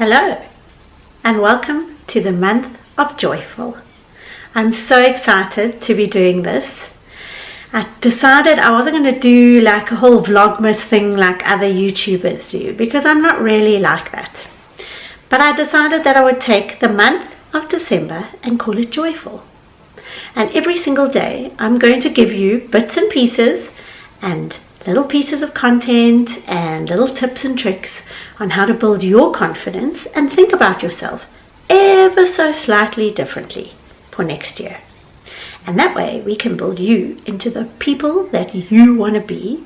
Hello and welcome to the month of Joyful. I'm so excited to be doing this. I decided I wasn't going to do like a whole vlogmas thing like other YouTubers do because I'm not really like that. But I decided that I would take the month of December and call it Joyful. And every single day I'm going to give you bits and pieces and little pieces of content and little tips and tricks on how to build your confidence and think about yourself ever so slightly differently for next year. And that way we can build you into the people that you want to be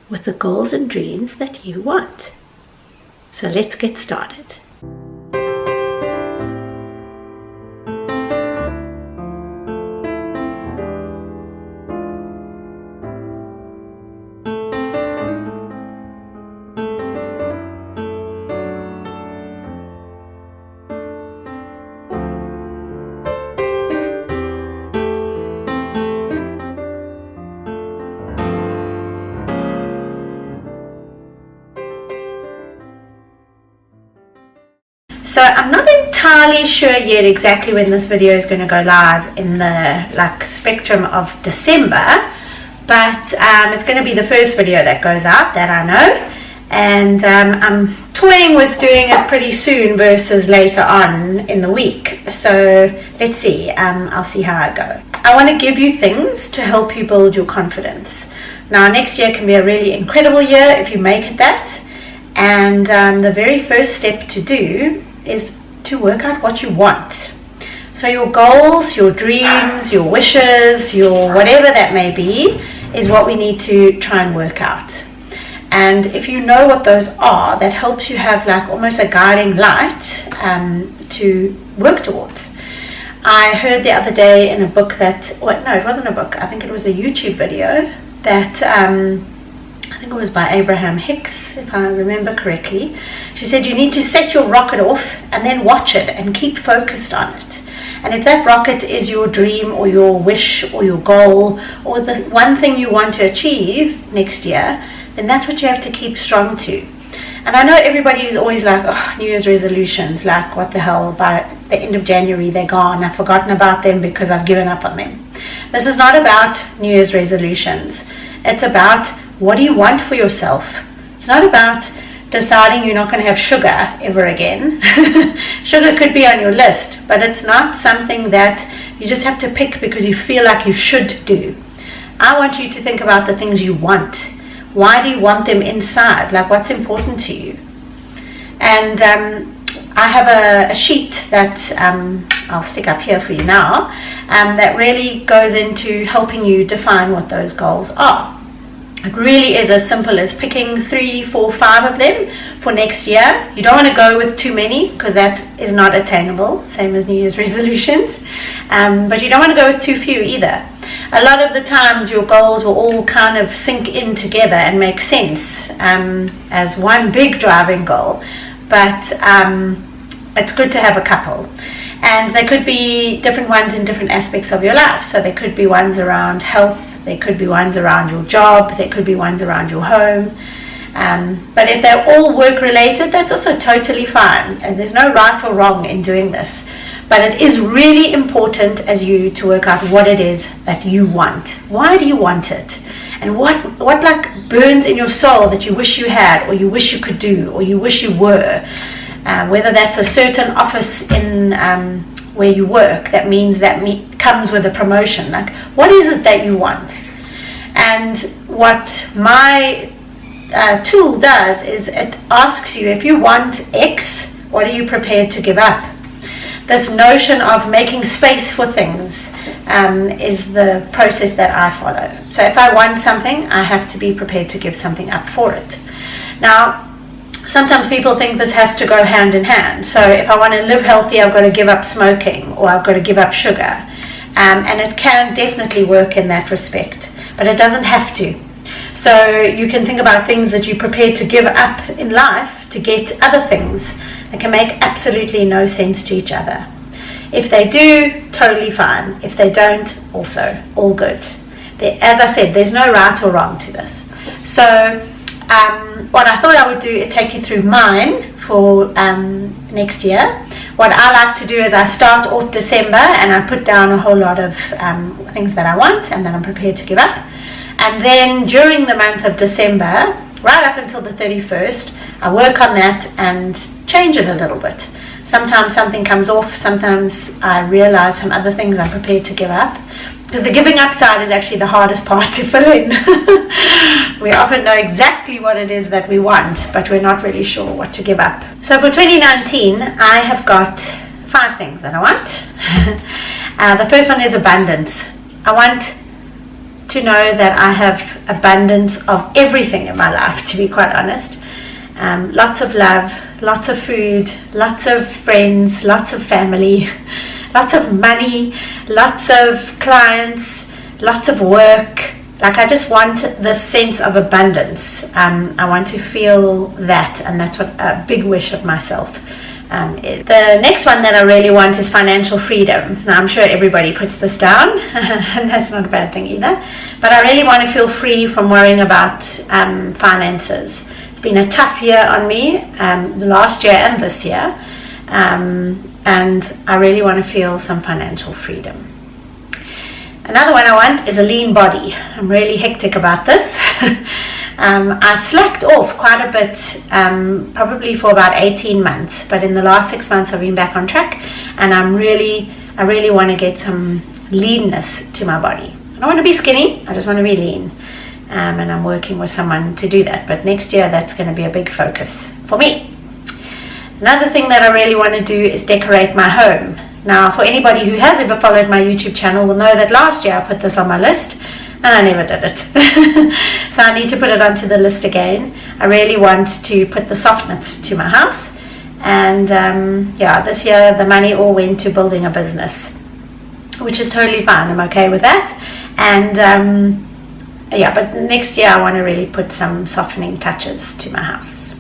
with the goals and dreams that you want. So let's get started. So I'm not entirely sure yet exactly when this video is going to go live in the spectrum of December, but it's going to be the first video that goes out that I know, and I'm toying with doing it pretty soon versus later on in the week. So let's see, I'll see how I go. I want to give you things to help you build your confidence. Now next year can be a really incredible year if you make it that, and the very first step to do is to work out what you want. So your goals, your dreams, your wishes, your whatever that may be is what we need to try and work out. And if you know what those are, that helps you have like almost a guiding light to work towards. I heard the other day in a book that, well, no, it wasn't a book, I think it was a YouTube video that I think it was by Abraham Hicks, if I remember correctly. She said you need to set your rocket off and then watch it and keep focused on it. And if that rocket is your dream or your wish or your goal or the one thing you want to achieve next year, then that's what you have to keep strong to. And I know everybody is always like, oh, New Year's resolutions, like what the hell, by the end of January they're gone, I've forgotten about them because I've given up on them. This is not about New Year's resolutions. It's about what do you want for yourself. It's not about deciding you're not going to have sugar ever again. Sugar could be on your list, but it's not something that you just have to pick because you feel like you should do. I want you to think about the things you want. Why do you want them inside? Like what's important to you? And I have a sheet that I'll stick up here for you now that really goes into helping you define what those goals are. It really is as simple as picking 3, 4, 5 of them for next year. You don't want to go with too many because that is not attainable, same as New Year's resolutions. But you don't want to go with too few either. A lot of the times your goals will all kind of sink in together and make sense as one big driving goal. But it's good to have a couple. And they could be different ones in different aspects of your life. So there could be ones around health, there could be ones around your job, there could be ones around your home. But if they're all work related, that's also totally fine. And there's no right or wrong in doing this. But it is really important as you to work out what it is that you want. Why do you want it? And what like burns in your soul that you wish you had, or you wish you could do, or you wish you were. Whether that's a certain office in where you work, that means that comes with a promotion. Like, what is it that you want? And what my tool does is it asks you, if you want X, what are you prepared to give up? This notion of making space for things is the process that I follow. So if I want something, I have to be prepared to give something up for it. Now, sometimes people think this has to go hand in hand. So if I want to live healthy, I've got to give up smoking, or I've got to give up sugar. And it can definitely work in that respect, but it doesn't have to. So you can think about things that you're prepared to give up in life to get other things that can make absolutely no sense to each other. If they do, totally fine. If they don't, also all good. As I said, there's no right or wrong to this. So what I thought I would do is take you through mine for next year. What I like to do is I start off December and I put down a whole lot of things that I want and that I'm prepared to give up. And then during the month of December, right up until the 31st, I work on that and change it a little bit. Sometimes something comes off, sometimes I realize some other things I'm prepared to give up. Because the giving up side is actually the hardest part to fill in. We often know exactly what it is that we want, but we're not really sure what to give up. So for 2019, I have got 5 things that I want. The first one is abundance. I want to know that I have abundance of everything in my life, to be quite honest. Lots of love, lots of food, lots of friends, lots of family, lots of money, lots of clients, lots of work. Like, I just want this sense of abundance. I want to feel that, and that's what a big wish of myself is. The next one that I really want is financial freedom. Now, I'm sure everybody puts this down, and that's not a bad thing either. But I really want to feel free from worrying about finances. It's been a tough year on me, last year and this year, and I really want to feel some financial freedom. Another one I want is a lean body. I'm really hectic about this. I slacked off quite a bit, probably for about 18 months, but in the last 6 months I've been back on track, and I really want to get some leanness to my body. I don't want to be skinny, I just want to be lean. And I'm working with someone to do that, but next year that's going to be a big focus for me. Another thing that I really want to do is decorate my home. Now, for anybody who has ever followed my YouTube channel will know that last year I put this on my list and I never did it. So I need to put it onto the list again. I really want to put the softness to my house, and yeah, this year the money all went to building a business, which is totally fine. I'm okay with that. And yeah, but next year I want to really put some softening touches to my house.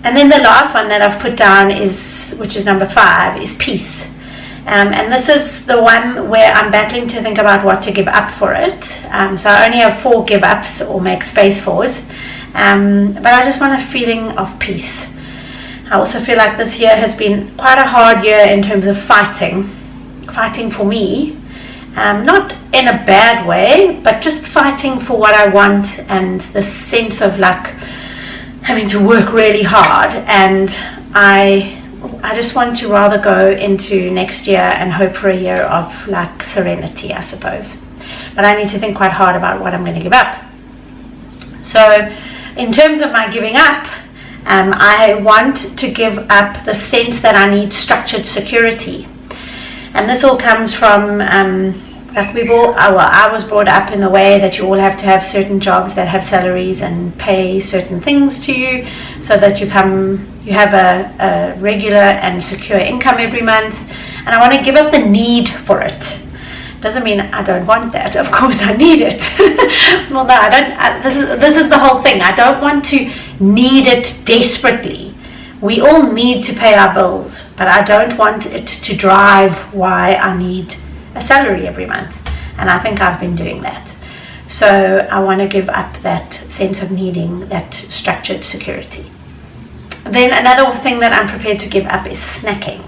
And then the last one that I've put down is, which is number 5, is peace. And this is the one where I'm battling to think about what to give up for it. So I only have 4 give ups, or make space fors. But I just want a feeling of peace. I also feel like this year has been quite a hard year in terms of fighting for me. Not in a bad way, but just fighting for what I want, and the sense of like having to work really hard. And I just want to rather go into next year and hope for a year of like serenity, I suppose. But I need to think quite hard about what I'm going to give up. So in terms of my giving up, I want to give up the sense that I need structured security. And this all comes from, like I was brought up in the way that you all have to have certain jobs that have salaries and pay certain things to you, so that you have a regular and secure income every month. And I want to give up the need for it. Doesn't mean I don't want that. Of course I need it. Well, no, I don't. This is the whole thing. I don't want to need it desperately. We all need to pay our bills, but I don't want it to drive why I need a salary every month. And I think I've been doing that. So I want to give up that sense of needing that structured security. Then another thing that I'm prepared to give up is snacking.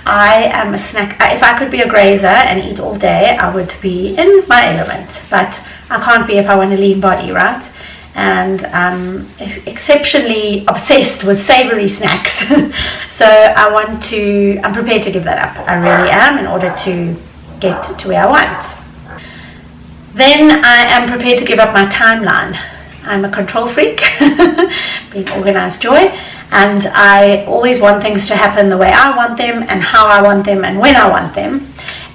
I am a snack. If I could be a grazer and eat all day, I would be in my element. But I can't be if I want a lean body, right? And I'm exceptionally obsessed with savory snacks. So I'm prepared to give that up. I really am, in order to get to where I want. Then I am prepared to give up my timeline. I'm a control freak, being organized joy, and I always want things to happen the way I want them, and how I want them, and when I want them.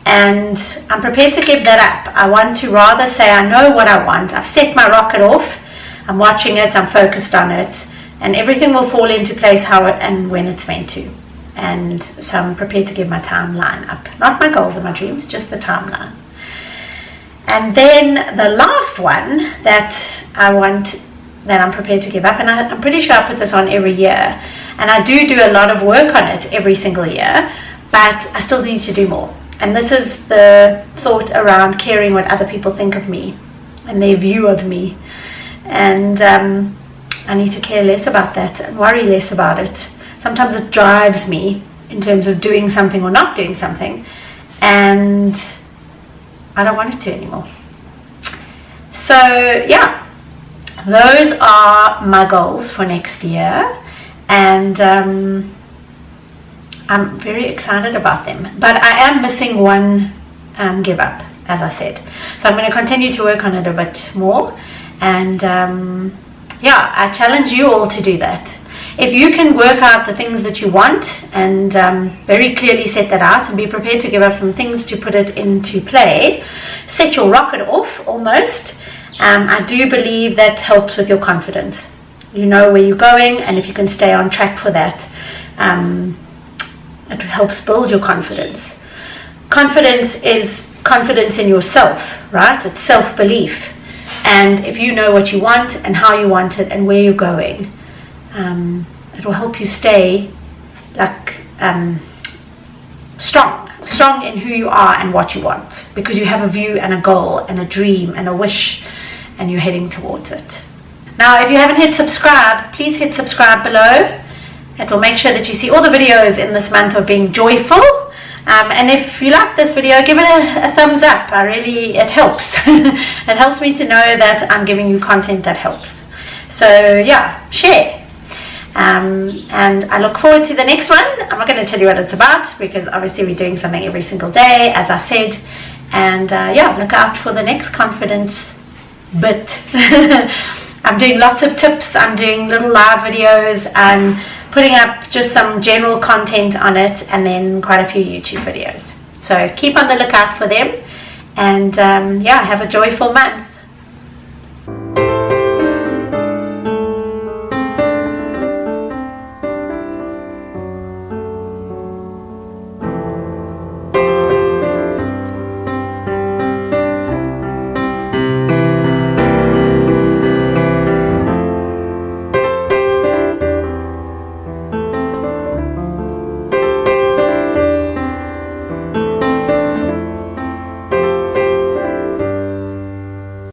And I'm prepared to give that up. I want to rather say I know what I want. I've set my rocket off. I'm watching it, I'm focused on it, and everything will fall into place how it and when it's meant to. And so I'm prepared to give my timeline up. Not my goals and my dreams, just the timeline. And then the last one that I want, that I'm prepared to give up, and I'm pretty sure I put this on every year, and I do a lot of work on it every single year, but I still need to do more. And this is the thought around caring what other people think of me and their view of me. And I need to care less about that and worry less about it. Sometimes it drives me in terms of doing something or not doing something, and I don't want it to anymore. So yeah, those are my goals for next year, and I'm very excited about them. But I am missing one give up, as I said. So I'm going to continue to work on it a bit more, and yeah, I challenge you all to do that. If you can work out the things that you want and very clearly set that out and be prepared to give up some things to put it into play, set your rocket off almost, I do believe that helps with your confidence. You know where you're going, and if you can stay on track for that, it helps build your confidence. Confidence is confidence in yourself, right? It's self-belief. And if you know what you want and how you want it and where you're going, it will help you stay like strong in who you are and what you want, because you have a view and a goal and a dream and a wish, and you're heading towards it. Now, if you haven't hit subscribe, please hit subscribe below. It will make sure that you see all the videos in this month of being joyful. And if you like this video, give it a thumbs up. It helps. It helps me to know that I'm giving you content that helps. So yeah, share. And I look forward to the next one. I'm not going to tell you what it's about, because obviously we're doing something every single day, as I said. And yeah, look out for the next confidence bit. I'm doing lots of tips. I'm doing little live videos. I'm putting up just some general content on it, and then quite a few YouTube videos. So keep on the lookout for them, and yeah, have a joyful month.